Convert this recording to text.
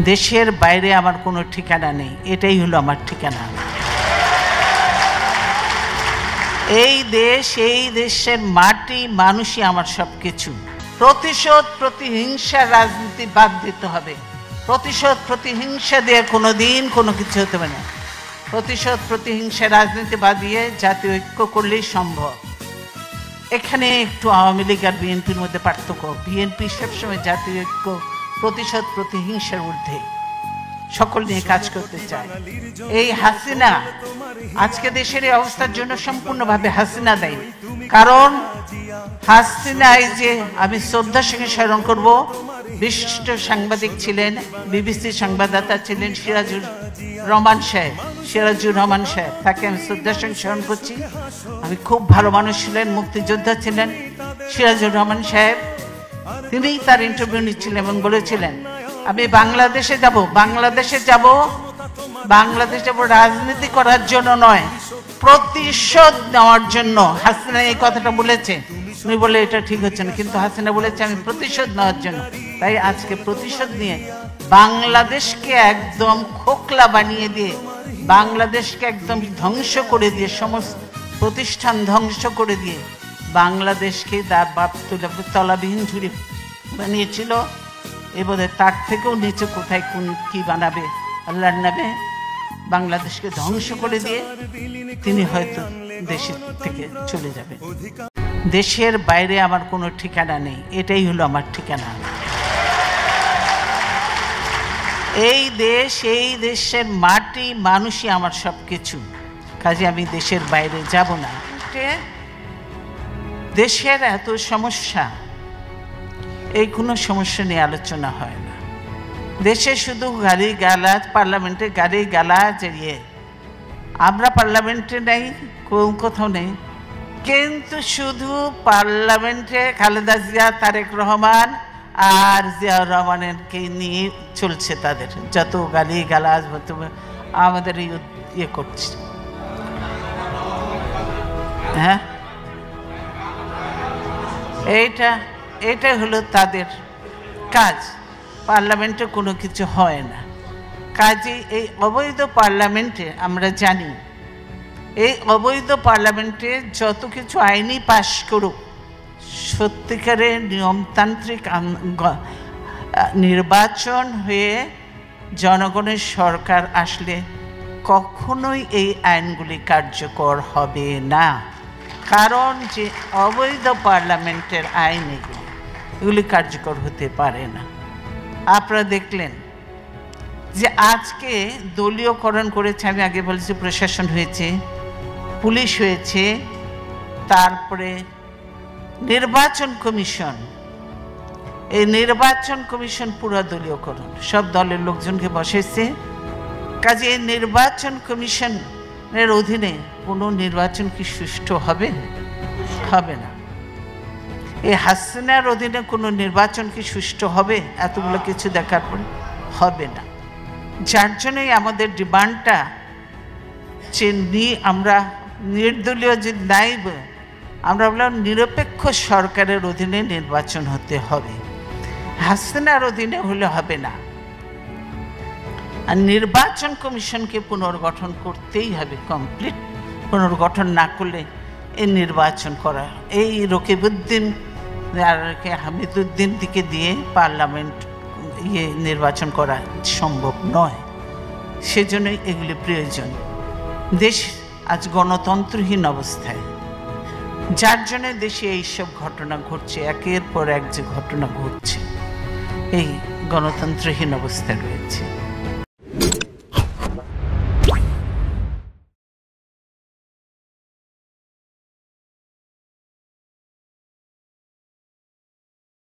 দেশের বাইরে আমার কোনো ঠিকানা নেই, এটাই হলো আমার ঠিকানা। এই দেশ, এই দেশের মাটি, মানুষই আমার সবকিছু। প্রতিশোধ, প্রতিহিংসা রাজনীতি বাদ দিতে হবে। প্রতিশোধ, প্রতিহিংসা দিয়ে কোনোদিন কোনো কিছু হতে পারে না। প্রতিশোধ, প্রতিহিংসা রাজনীতি বাদ দিয়ে জাতীয় ঐক্য করলেই সম্ভব। এখানে একটু আওয়ামী লীগ আর বিএনপির মধ্যে পার্থক্য। বিএনপি সবসময় জাতীয় ঐক্য, প্রতিশোধ, প্রতিহিংসার ঊর্ধ্বে সকল নিয়ে কাজ করতে চায়। এই হাসিনা আজকে দেশের এই অবস্থার জন্য সম্পূর্ণভাবে হাসিনা দায়ী। কারণ হাসিনা, এই যে আমি শ্রদ্ধার সঙ্গে স্মরণ করব, বিশিষ্ট সাংবাদিক ছিলেন, বিবিসির সংবাদদাতা ছিলেন সিরাজুর রহমান সাহেব, তাকে আমি শ্রদ্ধার সঙ্গে স্মরণ করছি। আমি খুব ভালো মানুষ ছিলেন, মুক্তিযোদ্ধা ছিলেন সিরাজুর রহমান সাহেব। তিনি তার ইন্টারভিউ নিচ্ছিলেন এবং বলেছিলেন, আমি বাংলাদেশে যাব রাজনীতি করার জন্য নয়, প্রতিশোধ নেওয়ার জন্য। হাসিনা এই কথাটা বলেছে, উনি বলে এটা ঠিক হচ্ছে না, কিন্তু হাসিনা বলেছে আমি প্রতিশোধ নেওয়ার জন্য। তাই আজকে প্রতিশোধ নিয়ে বাংলাদেশকে একদম খোকলা বানিয়ে দিয়ে, বাংলাদেশকে একদম ধ্বংস করে দিয়ে, সমস্ত প্রতিষ্ঠান ধ্বংস করে দিয়ে বাংলাদেশকে তার বাপ তলাবিহীন ঝুড়ি বানিয়েছিল। এবারে তার থেকেও নিচে কোথায় কোন কি বানাবে আল্লাহর নামে, বাংলাদেশকে ধ্বংস করে দিয়ে তিনি হয়তো দেশের থেকে চলে যাবেন। দেশের বাইরে আমার কোনো ঠিকানা নেই, এটাই হলো আমার ঠিকানা। এই দেশ, এই দেশের মাটি, মানুষই আমার সবকিছু। কাজে আমি দেশের বাইরে যাব না। দেশের এত সমস্যা, এই কোনো সমস্যা নিয়ে আলোচনা হয় না। দেশে শুধু গালি গালাজ, পার্লামেন্টে গালি গালাজ, আমরা পার্লামেন্টে নেই, কোথাও নেই, কিন্তু শুধু পার্লামেন্টে খালেদা জিয়া, তারেক রহমান আর জিয়াউর রহমানকে নিয়ে চলছে। তাদের যত গালি গালাজ আমাদের ইয়ে করছে। হ্যাঁ, এইটা হলো তাদের কাজ। পার্লামেন্টে কোনো কিছু হয় না। কাজে এই অবৈধ পার্লামেন্টে আমরা জানি, এই অবৈধ পার্লামেন্টে যত কিছু আইনই পাশ করুক, সত্যিকারের নিয়মতান্ত্রিক নির্বাচন হয়ে জনগণের সরকার আসলে কখনোই এই আইনগুলি কার্যকর হবে না। কারণ যে অবৈধ পার্লামেন্টের আইন এগুলি কার্যকর হতে পারে না। আপনারা দেখলেন যে আজকে দলীয়করণ করেছে, আমি আগে বলেছি প্রশাসন হয়েছে, পুলিশ হয়েছে, তারপরে নির্বাচন কমিশন। এই নির্বাচন কমিশন পুরো দলীয়করণ, সব দলের লোকজনকে বসেছে। কাজে এই নির্বাচন কমিশনের অধীনে কোনো নির্বাচন কি সুষ্ঠু হবে? হবে না। এই হাসিনার অধীনে কোনো নির্বাচন কি সুষ্ঠু হবে? এতগুলো কিছু দেখার পরে হবে না। যার জন্যই আমাদের ডিমান্ডটা যে আমরা নির্দলীয় যে নাইব, আমরা বললাম নিরপেক্ষ সরকারের অধীনে নির্বাচন হতে হবে, হাসিনার অধীনে হলে হবে না। আর নির্বাচন কমিশনকে পুনর্গঠন করতেই হবে, কমপ্লিট পুনর্গঠন না করলে এই নির্বাচন করা, এই রকিবউদ্দিন আর হামিদুদ্দিন দিকে দিয়ে পার্লামেন্ট নির্বাচন করা সম্ভব নয়। সেজন্যই এগুলি প্রয়োজন। দেশ আজ গণতন্ত্রহীন অবস্থায়, যার জন্য দেশে এইসব ঘটনা ঘটছে, একের পর এক যে ঘটনা ঘটছে, এই গণতন্ত্রহীন অবস্থায় রয়েছে।